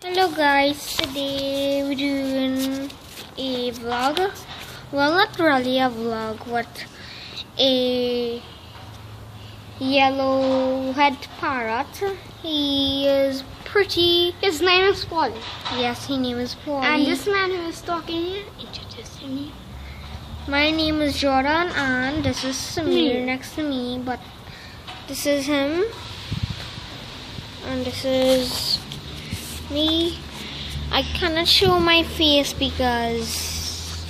Hello guys, today we're doing a vlog. Well, not really a vlog, but a yellow-head parrot. He is pretty. His name is Polly. Yes, his name is Polly. And this man who is talking here, introduce him. My name is Jordan, and this is Samir next to me. But this is him, and this is me. I cannot show my face because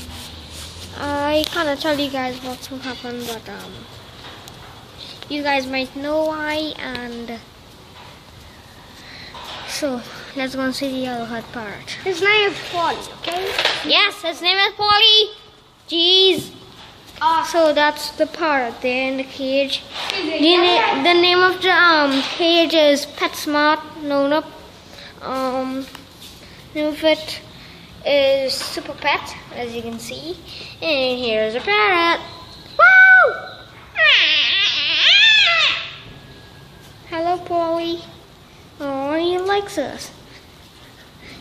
I cannot tell you guys what's going to happen, but you guys might know why. And so let's go and see the yellow-head parrot. His name is Polly, okay? Yes, his name is Polly. Jeez. So that's the parrot there in the cage. The name of the cage is PetSmart. No. Name of it is Super Pet, as you can see. And here's a parrot. Woo! Hello, Polly. Oh, he likes us.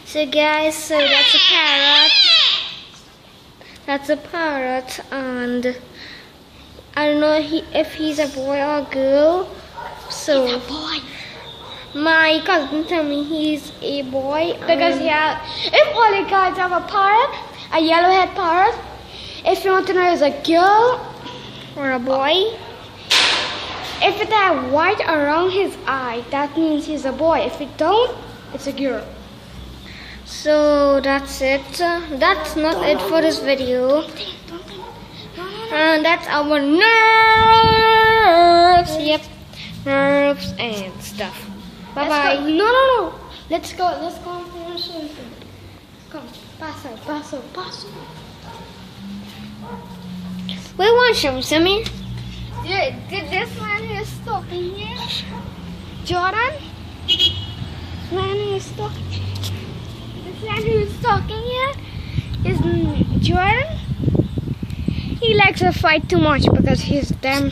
So guys, so that's a parrot. That's a parrot, and I don't know if he's a boy or a girl. So He's a boy. My cousin told me he's a boy Because if all you guys have a parrot, a yellow-head parrot, if you want to know is a girl or a boy. if it has white around his eye, that means he's a boy. If it don't, it's a girl. So that's it. That's not it for this video. Don't think. And that's our nerves. Yep, nerves and stuff. Bye bye. No. Let's go and finish something. Come, paso. We want some, Sammy. Did this man who is talking here? Jordan? This man who is talking here is Jordan. He likes to fight too much because he's damn.